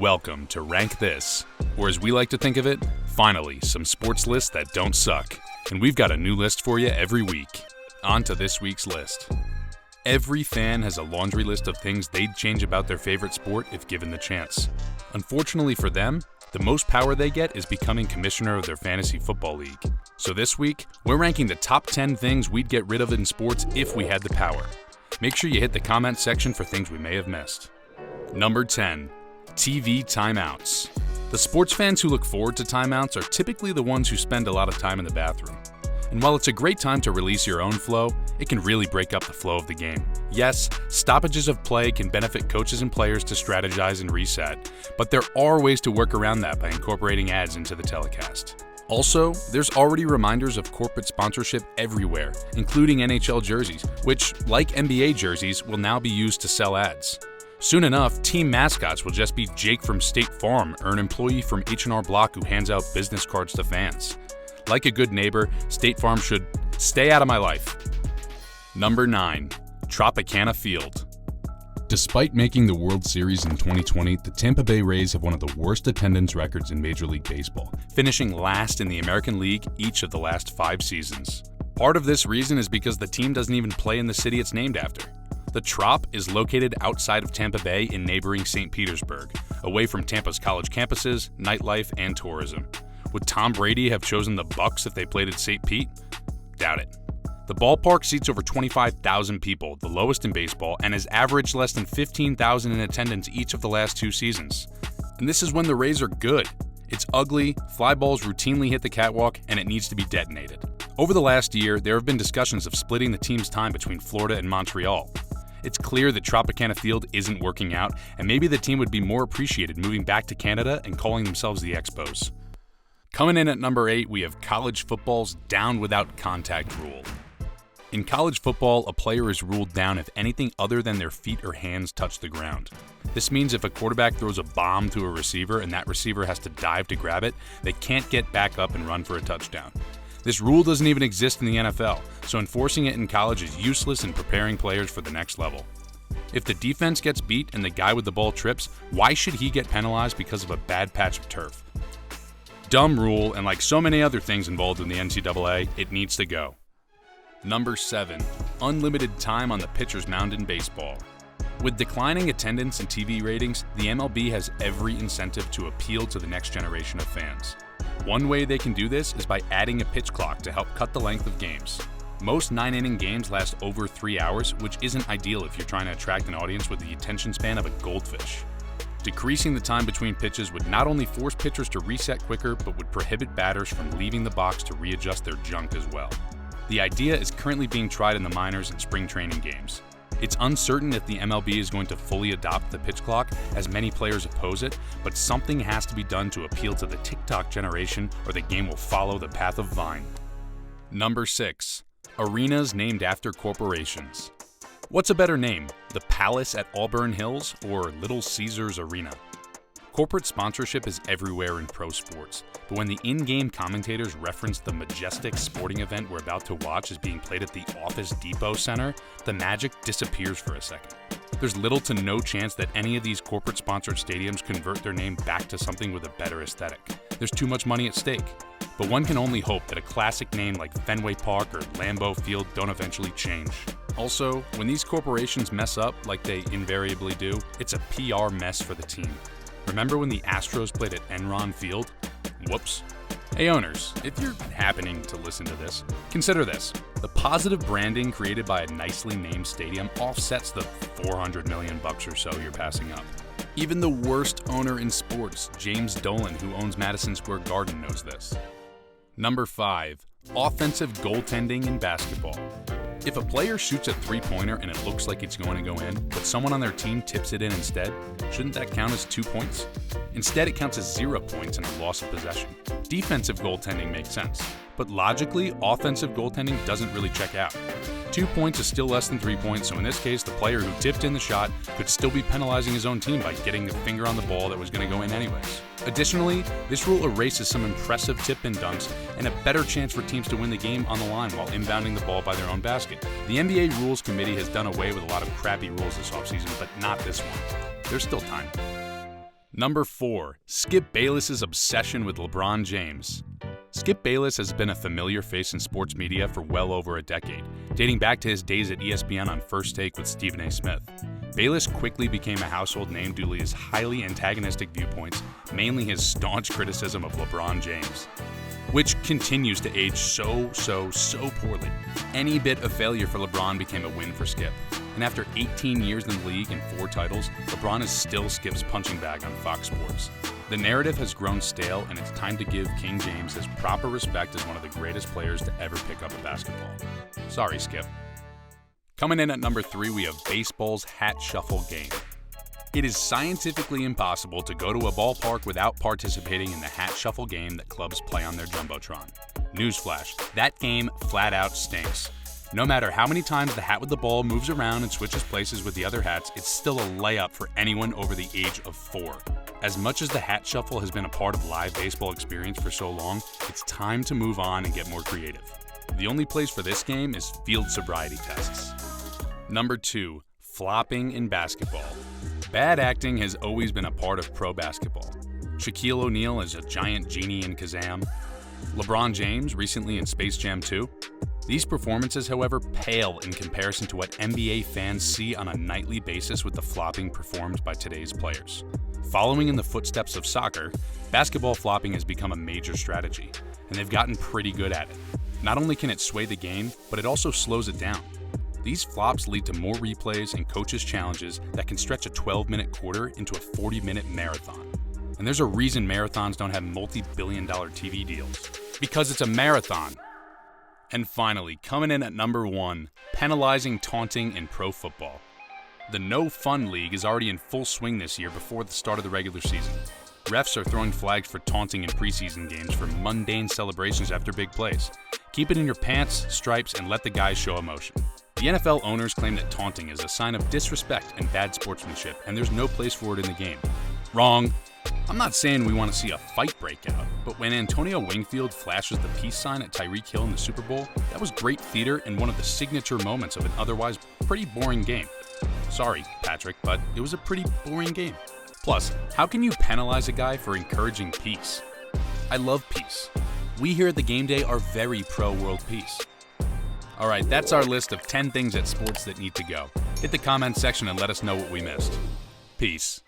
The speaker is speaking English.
Welcome to Rank This, or as we like to think of it, finally, some sports lists that don't suck. And we've got a new list for you every week. On to this week's list. Every fan has a laundry list of things they'd change about their favorite sport if given the chance. Unfortunately for them, the most power they get is becoming commissioner of their fantasy football league. So this week, we're ranking the top 10 things we'd get rid of in sports if we had the power. Make sure you hit the comment section for things we may have missed. Number 10. TV timeouts. The sports fans who look forward to timeouts are typically the ones who spend a lot of time in the bathroom. And while it's a great time to release your own flow, it can really break up the flow of the game. Yes, stoppages of play can benefit coaches and players to strategize and reset, but there are ways to work around that by incorporating ads into the telecast. Also, there's already reminders of corporate sponsorship everywhere, including NHL jerseys, which, like NBA jerseys, will now be used to sell ads. Soon enough, team mascots will just be Jake from State Farm or an employee from H&R Block who hands out business cards to fans. Like a good neighbor, State Farm should stay out of my life. Number 9. Tropicana Field. Despite making the World Series in 2020, the Tampa Bay Rays have one of the worst attendance records in Major League Baseball, finishing last in the American League each of the last 5 seasons. Part of this reason is because the team doesn't even play in the city it's named after. The Trop is located outside of Tampa Bay in neighboring St. Petersburg, away from Tampa's college campuses, nightlife, and tourism. Would Tom Brady have chosen the Bucs if they played at St. Pete? Doubt it. The ballpark seats over 25,000 people, the lowest in baseball, and has averaged less than 15,000 in attendance each of the last 2 seasons. And this is when the Rays are good. It's ugly, fly balls routinely hit the catwalk, and it needs to be detonated. Over the last year, there have been discussions of splitting the team's time between Florida and Montreal. It's clear that Tropicana Field isn't working out, and maybe the team would be more appreciated moving back to Canada and calling themselves the Expos. Coming in at number 8, we have college football's down without contact rule. In college football, a player is ruled down if anything other than their feet or hands touch the ground. This means if a quarterback throws a bomb to a receiver and that receiver has to dive to grab it, they can't get back up and run for a touchdown. This rule doesn't even exist in the NFL, so enforcing it in college is useless in preparing players for the next level. If the defense gets beat and the guy with the ball trips, why should he get penalized because of a bad patch of turf? Dumb rule, and like so many other things involved in the NCAA, it needs to go. Number 7. Unlimited time on the pitcher's mound in baseball. With declining attendance and TV ratings, the MLB has every incentive to appeal to the next generation of fans. One way they can do this is by adding a pitch clock to help cut the length of games. Most 9-inning games last over 3 hours, which isn't ideal if you're trying to attract an audience with the attention span of a goldfish. Decreasing the time between pitches would not only force pitchers to reset quicker, but would prohibit batters from leaving the box to readjust their junk as well. The idea is currently being tried in the minors and spring training games. It's uncertain if the MLB is going to fully adopt the pitch clock, as many players oppose it, but something has to be done to appeal to the TikTok generation, or the game will follow the path of Vine. Number 6. Arenas named after corporations. What's a better name, the Palace at Auburn Hills or Little Caesars Arena? Corporate sponsorship is everywhere in pro sports, but when the in-game commentators reference the majestic sporting event we're about to watch as being played at the Office Depot Center, the magic disappears for a second. There's little to no chance that any of these corporate-sponsored stadiums convert their name back to something with a better aesthetic. There's too much money at stake. But one can only hope that a classic name like Fenway Park or Lambeau Field don't eventually change. Also, when these corporations mess up, like they invariably do, it's a PR mess for the team. Remember when the Astros played at Enron Field? Whoops. Hey owners, if you're happening to listen to this, consider this. The positive branding created by a nicely named stadium offsets the $400 million or so you're passing up. Even the worst owner in sports, James Dolan, who owns Madison Square Garden, knows this. Number 5. Offensive goaltending in basketball. If a player shoots a three-pointer and it looks like it's going to go in, but someone on their team tips it in instead, shouldn't that count as 2 points? Instead, it counts as 0 points and a loss of possession. Defensive goaltending makes sense, but logically, offensive goaltending doesn't really check out. 2 points is still less than 3 points, so in this case, the player who tipped in the shot could still be penalizing his own team by getting a finger on the ball that was going to go in anyways. Additionally, this rule erases some impressive tip-in dunks and a better chance for teams to win the game on the line while inbounding the ball by their own basket. The NBA Rules Committee has done away with a lot of crappy rules this offseason, but not this one. There's still time. Number 4. Skip Bayless's obsession with LeBron James. Skip Bayless has been a familiar face in sports media for well over a decade, dating back to his days at ESPN on First Take with Stephen A. Smith. Bayless quickly became a household name due to his highly antagonistic viewpoints, mainly his staunch criticism of LeBron James, which continues to age so poorly. Any bit of failure for LeBron became a win for Skip. And after 18 years in the league and 4 titles, LeBron is still Skip's punching bag on Fox Sports. The narrative has grown stale, and it's time to give King James his proper respect as one of the greatest players to ever pick up a basketball. Sorry, Skip. Coming in at number 3, we have baseball's hat shuffle game. It is scientifically impossible to go to a ballpark without participating in the hat shuffle game that clubs play on their Jumbotron. Newsflash, that game flat out stinks. No matter how many times the hat with the ball moves around and switches places with the other hats, it's still a layup for anyone over the age of 4. As much as the hat shuffle has been a part of live baseball experience for so long, it's time to move on and get more creative. The only place for this game is field sobriety tests. Number 2. Flopping in basketball. Bad acting has always been a part of pro basketball. Shaquille O'Neal is a giant genie in Kazam. LeBron James recently in Space Jam 2. These performances, however, pale in comparison to what NBA fans see on a nightly basis with the flopping performed by today's players. Following in the footsteps of soccer, basketball flopping has become a major strategy, and they've gotten pretty good at it. Not only can it sway the game, but it also slows it down. These flops lead to more replays and coaches' challenges that can stretch a 12-minute quarter into a 40-minute marathon. And there's a reason marathons don't have multi-billion-dollar TV deals. Because it's a marathon. And finally, coming in at number 1, penalizing taunting in pro football. The No Fun League is already in full swing this year before the start of the regular season. Refs are throwing flags for taunting in preseason games for mundane celebrations after big plays. Keep it in your pants, stripes, and let the guys show emotion. The NFL owners claim that taunting is a sign of disrespect and bad sportsmanship, and there's no place for it in the game. Wrong. I'm not saying we want to see a fight break out, but when Antonio Wingfield flashes the peace sign at Tyreek Hill in the Super Bowl, that was great theater and one of the signature moments of an otherwise pretty boring game. Sorry, Patrick, but it was a pretty boring game. Plus, how can you penalize a guy for encouraging peace? I love peace. We here at The Game Day are very pro-world peace. Alright, that's our list of 10 things at sports that need to go. Hit the comments section and let us know what we missed. Peace.